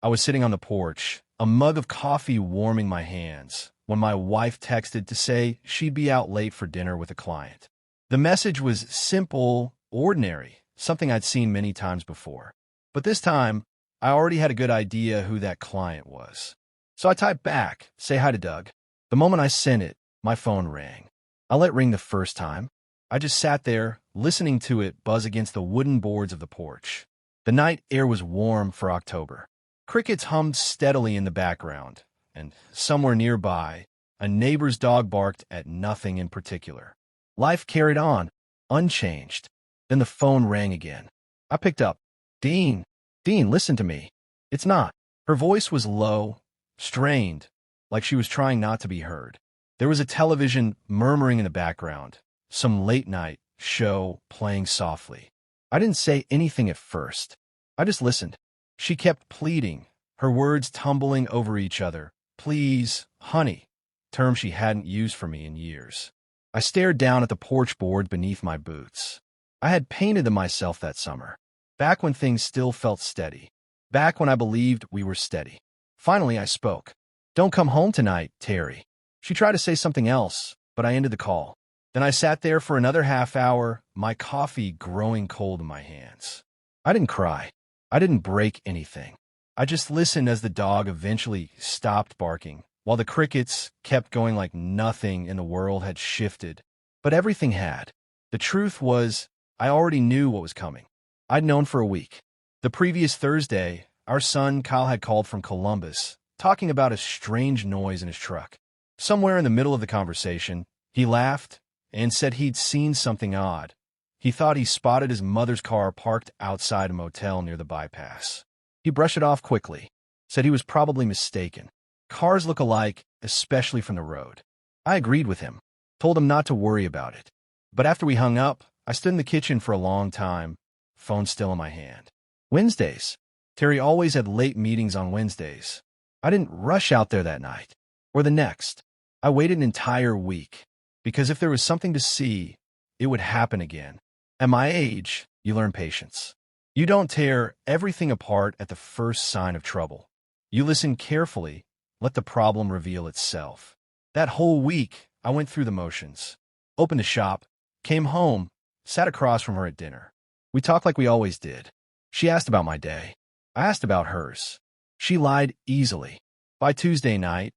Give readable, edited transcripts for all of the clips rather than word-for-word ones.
I was sitting on the porch, a mug of coffee warming my hands, when my wife texted to say she'd be out late for dinner with a client. The message was simple, ordinary, something I'd seen many times before. But this time, I already had a good idea who that client was. So I typed back, "Say hi to Doug." The moment I sent it, my phone rang. I let it ring the first time. I just sat there, listening to it buzz against the wooden boards of the porch. The night air was warm for October. Crickets hummed steadily in the background, and somewhere nearby, a neighbor's dog barked at nothing in particular. Life carried on, unchanged. Then the phone rang again. I picked up. Dean, listen to me. It's not. Her voice was low, strained, like she was trying not to be heard. There was a television murmuring in the background, some late-night show playing softly. I didn't say anything at first. I just listened. She kept pleading, her words tumbling over each other. "Please, honey," term she hadn't used for me in years. I stared down at the porch board beneath my boots. I had painted them myself that summer, back when things still felt steady, back when I believed we were steady. Finally, I spoke. "Don't come home tonight, Terry." She tried to say something else, but I ended the call. Then I sat there for another half hour, my coffee growing cold in my hands. I didn't cry. I didn't break anything. I just listened as the dog eventually stopped barking, while the crickets kept going like nothing in the world had shifted. But everything had. The truth was, I already knew what was coming. I'd known for a week. The previous Thursday, our son Kyle had called from Columbus, talking about a strange noise in his truck. Somewhere in the middle of the conversation, he laughed and said he'd seen something odd. He thought he spotted his mother's car parked outside a motel near the bypass. He brushed it off quickly, said he was probably mistaken. Cars look alike, especially from the road. I agreed with him, told him not to worry about it. But after we hung up, I stood in the kitchen for a long time, phone still in my hand. Wednesdays. Terry always had late meetings on Wednesdays. I didn't rush out there that night, or the next. I waited an entire week, because if there was something to see, it would happen again. At my age, you learn patience. You don't tear everything apart at the first sign of trouble. You listen carefully, let the problem reveal itself. That whole week, I went through the motions. Opened a shop, came home, sat across from her at dinner. We talked like we always did. She asked about my day. I asked about hers. She lied easily. By Tuesday night,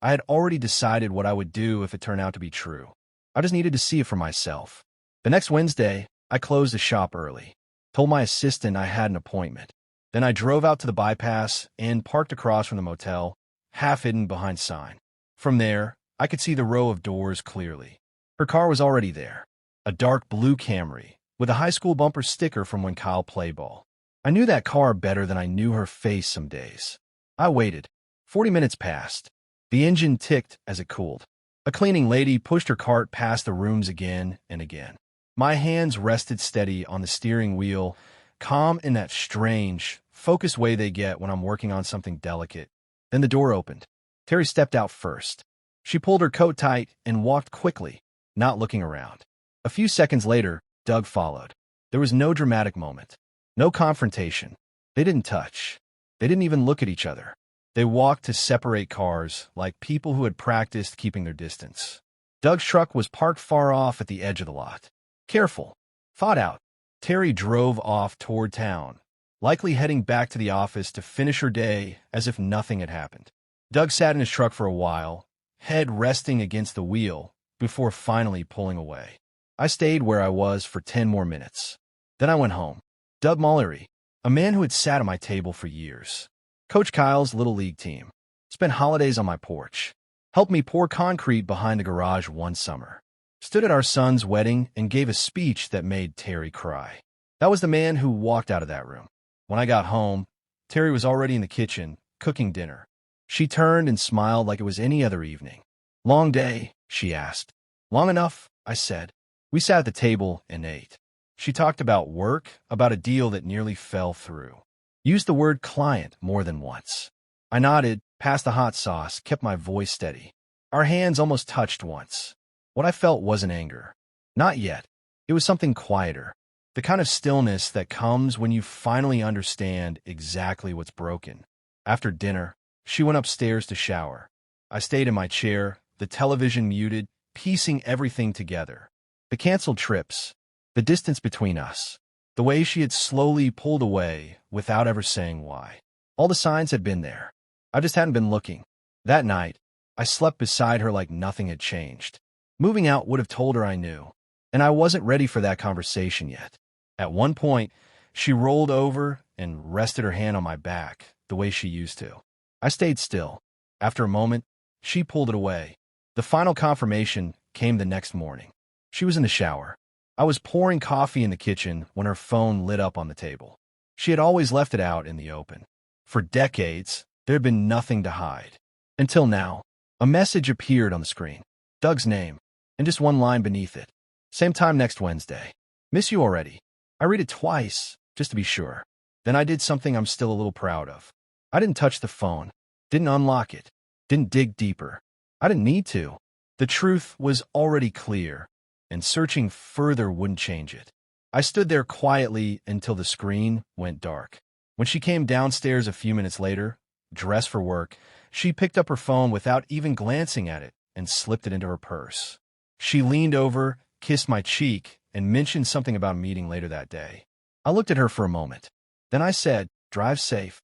I had already decided what I would do if it turned out to be true. I just needed to see it for myself. The next Wednesday, I closed the shop early, told my assistant I had an appointment. Then I drove out to the bypass and parked across from the motel, half hidden behind sign. From there, I could see the row of doors clearly. Her car was already there, a dark blue Camry, with a high school bumper sticker from when Kyle played ball. I knew that car better than I knew her face some days. I waited. 40 minutes passed. The engine ticked as it cooled. A cleaning lady pushed her cart past the rooms again and again. My hands rested steady on the steering wheel, calm in that strange, focused way they get when I'm working on something delicate. Then the door opened. Terry stepped out first. She pulled her coat tight and walked quickly, not looking around. A few seconds later, Doug followed. There was no dramatic moment, no confrontation. They didn't touch. They didn't even look at each other. They walked to separate cars, like people who had practiced keeping their distance. Doug's truck was parked far off at the edge of the lot. Careful, thought out, Terry drove off toward town, likely heading back to the office to finish her day as if nothing had happened. Doug sat in his truck for a while, head resting against the wheel, before finally pulling away. I stayed where I was for 10 more minutes. Then I went home. Doug Mullery, a man who had sat at my table for years, coached Kyle's Little League team, spent holidays on my porch, helped me pour concrete behind the garage one summer, stood at our son's wedding and gave a speech that made Terry cry. That was the man who walked out of that room. When I got home, Terry was already in the kitchen, cooking dinner. She turned and smiled like it was any other evening. "Long day?" she asked. "Long enough," I said. We sat at the table and ate. She talked about work, about a deal that nearly fell through. Used the word client more than once. I nodded, passed the hot sauce, kept my voice steady. Our hands almost touched once. What I felt wasn't anger. Not yet. It was something quieter. The kind of stillness that comes when you finally understand exactly what's broken. After dinner, she went upstairs to shower. I stayed in my chair, the television muted, piecing everything together. The canceled trips, the distance between us, the way she had slowly pulled away without ever saying why. All the signs had been there. I just hadn't been looking. That night, I slept beside her like nothing had changed. Moving out would have told her I knew, and I wasn't ready for that conversation yet. At one point, she rolled over and rested her hand on my back the way she used to. I stayed still. After a moment, she pulled it away. The final confirmation came the next morning. She was in the shower. I was pouring coffee in the kitchen when her phone lit up on the table. She had always left it out in the open. For decades, there had been nothing to hide. Until now, a message appeared on the screen. Doug's name, and just one line beneath it. Same time next Wednesday. Miss you already. I read it twice, just to be sure. Then I did something I'm still a little proud of. I didn't touch the phone, didn't unlock it, didn't dig deeper. I didn't need to. The truth was already clear, and searching further wouldn't change it. I stood there quietly until the screen went dark. When she came downstairs a few minutes later, dressed for work, she picked up her phone without even glancing at it and slipped it into her purse. She leaned over, kissed my cheek, and mentioned something about a meeting later that day. I looked at her for a moment. Then I said, "Drive safe."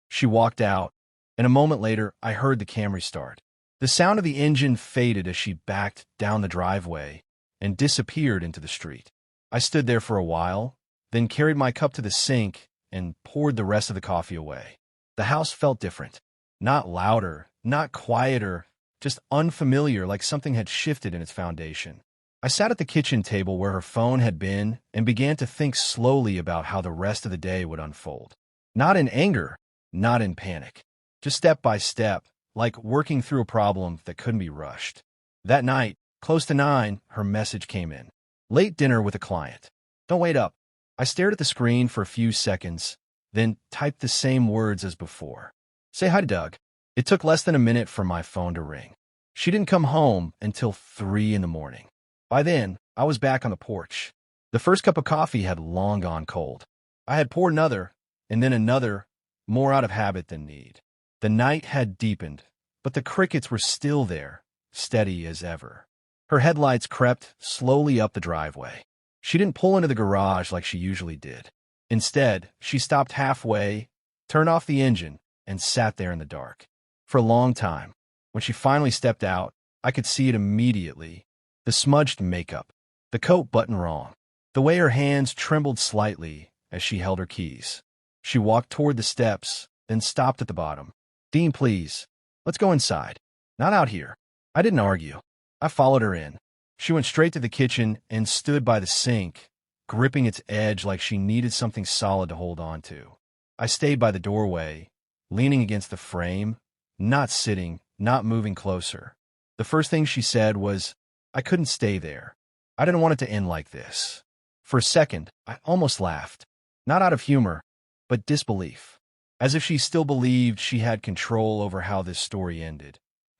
She walked out, and a moment later, I heard the Camry start. The sound of the engine faded as she backed down the driveway and disappeared into the street. I stood there for a while, then carried my cup to the sink and poured the rest of the coffee away. The house felt different. Not louder, not quieter, just unfamiliar, like something had shifted in its foundation. I sat at the kitchen table where her phone had been and began to think slowly about how the rest of the day would unfold. Not in anger, not in panic, just step by step, like working through a problem that couldn't be rushed. That night, close to 9, her message came in. Late dinner with a client. Don't wait up. I stared at the screen for a few seconds, then typed the same words as before. Say hi to Doug. It took less than a minute for my phone to ring. She didn't come home until 3 in the morning. By then, I was back on the porch. The first cup of coffee had long gone cold. I had poured another, and then another, more out of habit than need. The night had deepened, but the crickets were still there, steady as ever. Her headlights crept slowly up the driveway. She didn't pull into the garage like she usually did. Instead, she stopped halfway, turned off the engine, and sat there in the dark. For a long time, when she finally stepped out, I could see it immediately. The smudged makeup, the coat button wrong, the way her hands trembled slightly as she held her keys. She walked toward the steps, then stopped at the bottom. Dean, please, let's go inside. Not out here. I didn't argue. I followed her in. She went straight to the kitchen and stood by the sink, gripping its edge like she needed something solid to hold on to. I stayed by the doorway, leaning against the frame, not sitting, not moving closer. The first thing she said was, I couldn't stay there. I didn't want it to end like this. For a second, I almost laughed. Not out of humor, but disbelief. As if she still believed she had control over how this story ended.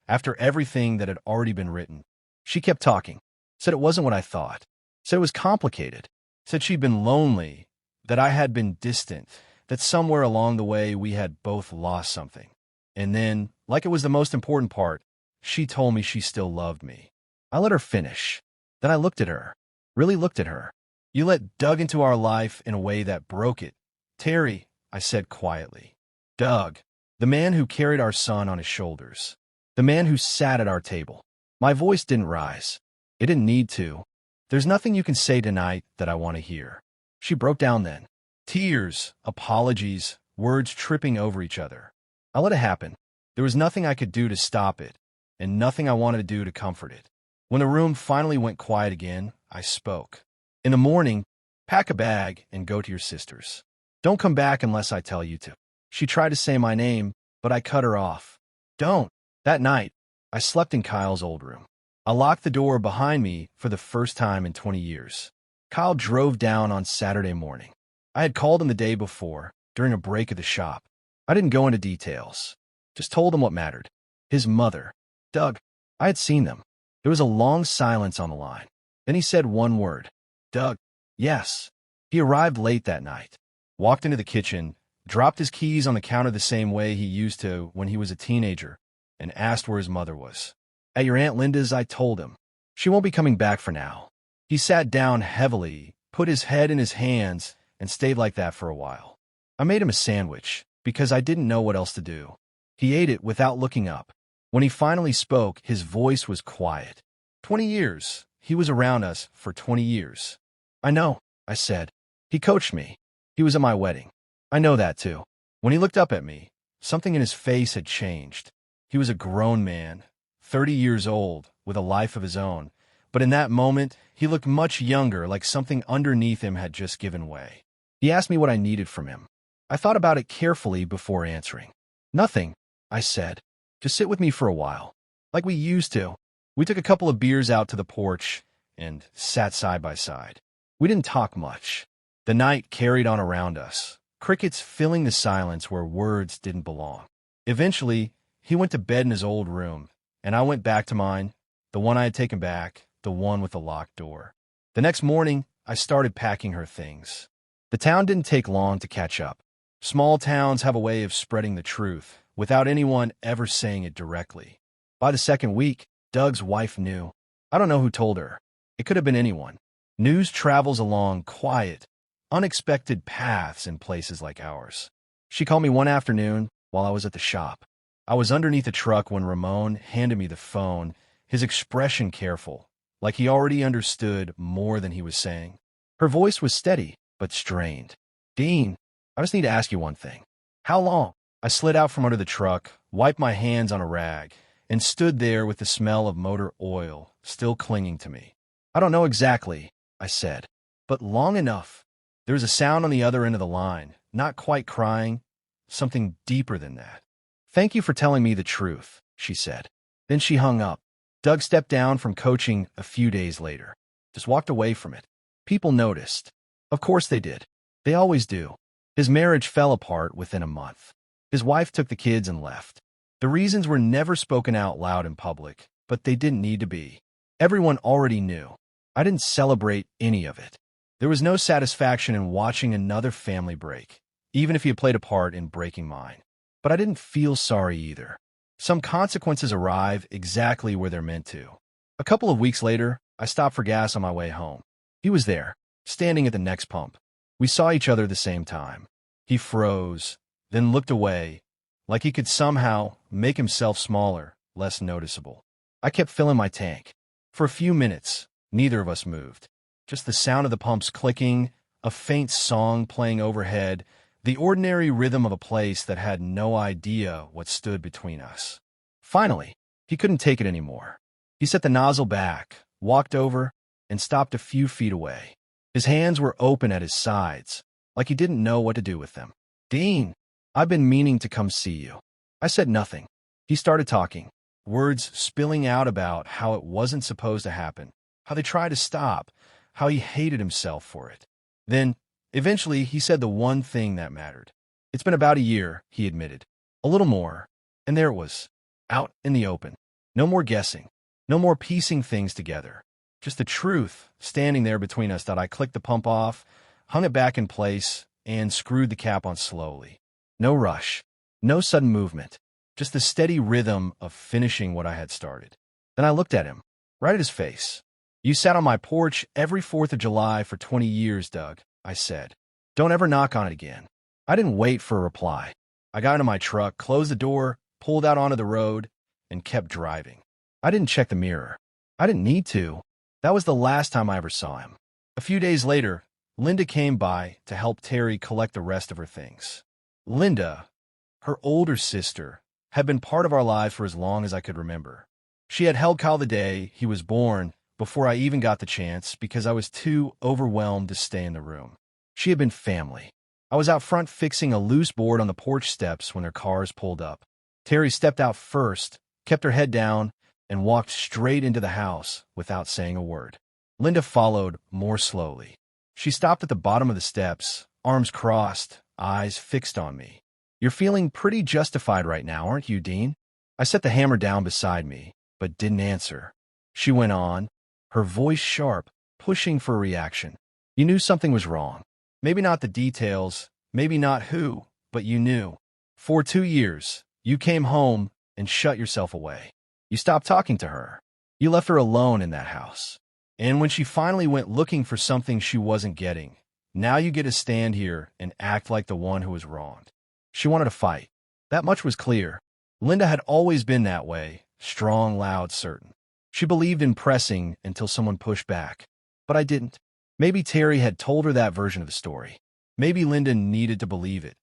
After everything that had already been written, she kept talking. Said it wasn't what I thought. Said it was complicated. Said she'd been lonely, that I had been distant, that somewhere along the way we had both lost something. And then, like it was the most important part, she told me she still loved me. I let her finish. Then I looked at her. Really looked at her. You let Doug into our life in a way that broke it. Terry, I said quietly. Doug, the man who carried our son on his shoulders. The man who sat at our table. My voice didn't rise. It didn't need to. There's nothing you can say tonight that I want to hear. She broke down then. Tears, apologies, words tripping over each other. I let it happen. There was nothing I could do to stop it, and nothing I wanted to do to comfort it. When the room finally went quiet again, I spoke. In the morning, pack a bag and go to your sister's. Don't come back unless I tell you to. She tried to say my name, but I cut her off. Don't. That night, I slept in Kyle's old room. I locked the door behind me for the first time in 20 years. Kyle drove down on Saturday morning. I had called him the day before, during a break at the shop. I didn't go into details. Just told him what mattered. His mother. Doug. I had seen them. There was a long silence on the line. Then he said one word. Doug. Yes. He arrived late that night, walked into the kitchen, dropped his keys on the counter the same way he used to when he was a teenager, and asked where his mother was. "At your Aunt Linda's," I told him. "She won't be coming back for now." He sat down heavily, put his head in his hands, and stayed like that for a while. I made him a sandwich, because I didn't know what else to do. He ate it without looking up. When he finally spoke, his voice was quiet. 20 years. He was around us for 20 years. "I know," I said. "He coached me. He was at my wedding." "I know that, too." When he looked up at me, something in his face had changed. He was a grown man, 30 years old, with a life of his own. But in that moment, he looked much younger, like something underneath him had just given way. He asked me what I needed from him. I thought about it carefully before answering. "Nothing," I said. "Just sit with me for a while. Like we used to." We took a couple of beers out to the porch and sat side by side. We didn't talk much. The night carried on around us, crickets filling the silence where words didn't belong. Eventually, he went to bed in his old room, and I went back to mine, the one I had taken back, the one with the locked door. The next morning, I started packing her things. The town didn't take long to catch up. Small towns have a way of spreading the truth without anyone ever saying it directly. By the second week, Doug's wife knew. I don't know who told her. It could have been anyone. News travels along quiet, unexpected paths in places like ours. She called me one afternoon while I was at the shop. I was underneath a truck when Ramon handed me the phone, his expression careful, like he already understood more than he was saying. Her voice was steady, but strained. "Dean, I just need to ask you one thing. How long?" I slid out from under the truck, wiped my hands on a rag, and stood there with the smell of motor oil still clinging to me. "I don't know exactly," I said, "but long enough." There was a sound on the other end of the line, not quite crying, something deeper than that. "Thank you for telling me the truth," she said. Then she hung up. Doug stepped down from coaching a few days later, just walked away from it. People noticed. Of course they did. They always do. His marriage fell apart within a month. His wife took the kids and left. The reasons were never spoken out loud in public, but they didn't need to be. Everyone already knew. I didn't celebrate any of it. There was no satisfaction in watching another family break, even if he had played a part in breaking mine. But I didn't feel sorry either. Some consequences arrive exactly where they're meant to. A couple of weeks later, I stopped for gas on my way home. He was there, standing at the next pump. We saw each other at the same time. He froze, then looked away, like he could somehow make himself smaller, less noticeable. I kept filling my tank. For a few minutes, neither of us moved. Just the sound of the pumps clicking, a faint song playing overhead, the ordinary rhythm of a place that had no idea what stood between us. Finally, he couldn't take it anymore. He set the nozzle back, walked over, and stopped a few feet away. His hands were open at his sides, like he didn't know what to do with them. "Dean, I've been meaning to come see you." I said nothing. He started talking, words spilling out about how it wasn't supposed to happen, how they tried to stop, how he hated himself for it. Then, eventually, he said the one thing that mattered. "It's been about a year," he admitted. "A little more." And there it was, out in the open. No more guessing, no more piecing things together. Just the truth standing there between us that I clicked the pump off, hung it back in place, and screwed the cap on slowly. No rush, no sudden movement, just the steady rhythm of finishing what I had started. Then I looked at him, right at his face. "You sat on my porch every 4th of July for 20 years, Doug," I said. "Don't ever knock on it again." I didn't wait for a reply. I got into my truck, closed the door, pulled out onto the road, and kept driving. I didn't check the mirror. I didn't need to. That was the last time I ever saw him. A few days later, Linda came by to help Terry collect the rest of her things. Linda, her older sister, had been part of our lives for as long as I could remember. She had held Kyle the day he was born before I even got the chance because I was too overwhelmed to stay in the room. She had been family. I was out front fixing a loose board on the porch steps when their cars pulled up. Terry stepped out first, kept her head down, and walked straight into the house without saying a word. Linda followed more slowly. She stopped at the bottom of the steps, arms crossed, eyes fixed on me. "You're feeling pretty justified right now, aren't you, Dean?" I set the hammer down beside me, but didn't answer. She went on, her voice sharp, pushing for a reaction. "You knew something was wrong. Maybe not the details, maybe not who, but you knew. For 2 years, you came home and shut yourself away. You stopped talking to her. You left her alone in that house. And when she finally went looking for something she wasn't getting, now you get to stand here and act like the one who was wronged. She wanted to fight. That much was clear. Linda had always been that way, strong, loud, certain. She believed in pressing until someone pushed back. But I didn't. Maybe Terry had told her that version of the story. Maybe Linda needed to believe it.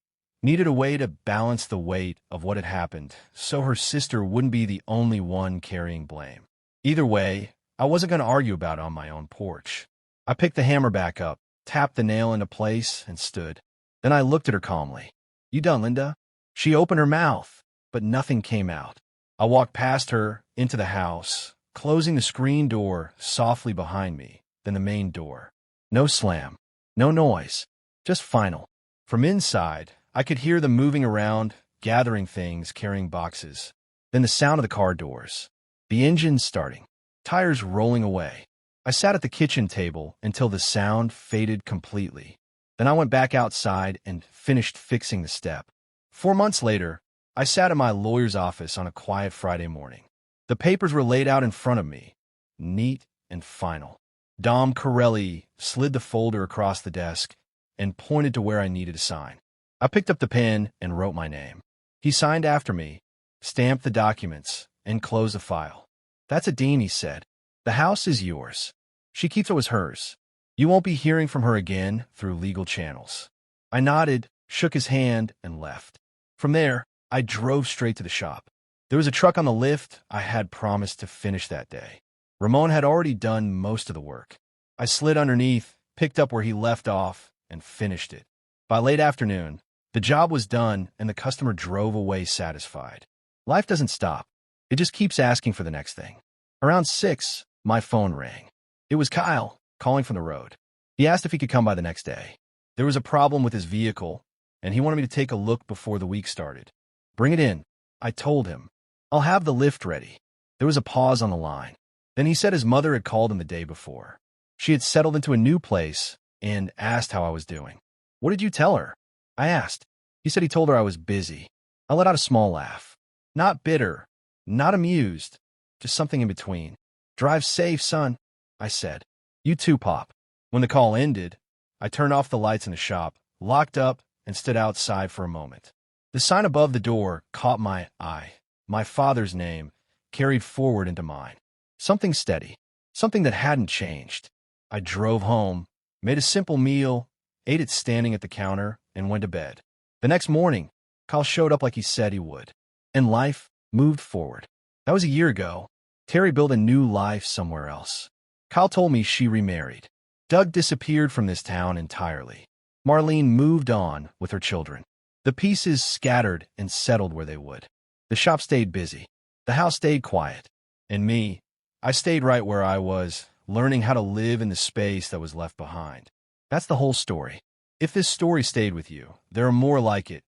Needed a way to balance the weight of what had happened so her sister wouldn't be the only one carrying blame. Either way, I wasn't going to argue about it on my own porch. I picked the hammer back up, tapped the nail into place, and stood. Then I looked at her calmly. "You done, Linda?" She opened her mouth, but nothing came out. I walked past her into the house, closing the screen door softly behind me, then the main door. No slam, no noise, just final. From inside, I could hear them moving around, gathering things, carrying boxes. Then the sound of the car doors. The engine starting. Tires rolling away. I sat at the kitchen table until the sound faded completely. Then I went back outside and finished fixing the step. 4 months later, I sat in my lawyer's office on a quiet Friday morning. The papers were laid out in front of me, neat and final. Dom Corelli slid the folder across the desk and pointed to where I needed to sign. I picked up the pen and wrote my name. He signed after me, stamped the documents, and closed the file. "That's a Dean," he said. "The house is yours. She keeps what was hers. You won't be hearing from her again through legal channels." I nodded, shook his hand, and left. From there, I drove straight to the shop. There was a truck on the lift I had promised to finish that day. Ramon had already done most of the work. I slid underneath, picked up where he left off, and finished it. By late afternoon, the job was done and the customer drove away satisfied. Life doesn't stop. It just keeps asking for the next thing. Around 6, my phone rang. It was Kyle, calling from the road. He asked if he could come by the next day. There was a problem with his vehicle, and he wanted me to take a look before the week started. "Bring it in," I told him. "I'll have the lift ready." There was a pause on the line. Then he said his mother had called him the day before. She had settled into a new place and asked how I was doing. "What did you tell her?" I asked. He said he told her I was busy. I let out a small laugh. Not bitter, not amused, just something in between. "Drive safe, son," I said. "You too, Pop." When the call ended, I turned off the lights in the shop, locked up, and stood outside for a moment. The sign above the door caught my eye. My father's name carried forward into mine. Something steady, something that hadn't changed. I drove home, made a simple meal, ate it standing at the counter, and went to bed. The next morning, Kyle showed up like he said he would. And life moved forward. That was a year ago. Terry built a new life somewhere else. Kyle told me she remarried. Doug disappeared from this town entirely. Marlene moved on with her children. The pieces scattered and settled where they would. The shop stayed busy. The house stayed quiet. And me, I stayed right where I was, learning how to live in the space that was left behind. That's the whole story. If this story stayed with you, there are more like it.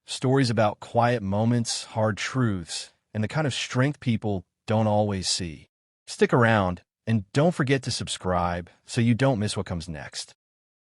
Stories about quiet moments, hard truths, and the kind of strength people don't always see. Stick around, and don't forget to subscribe so you don't miss what comes next.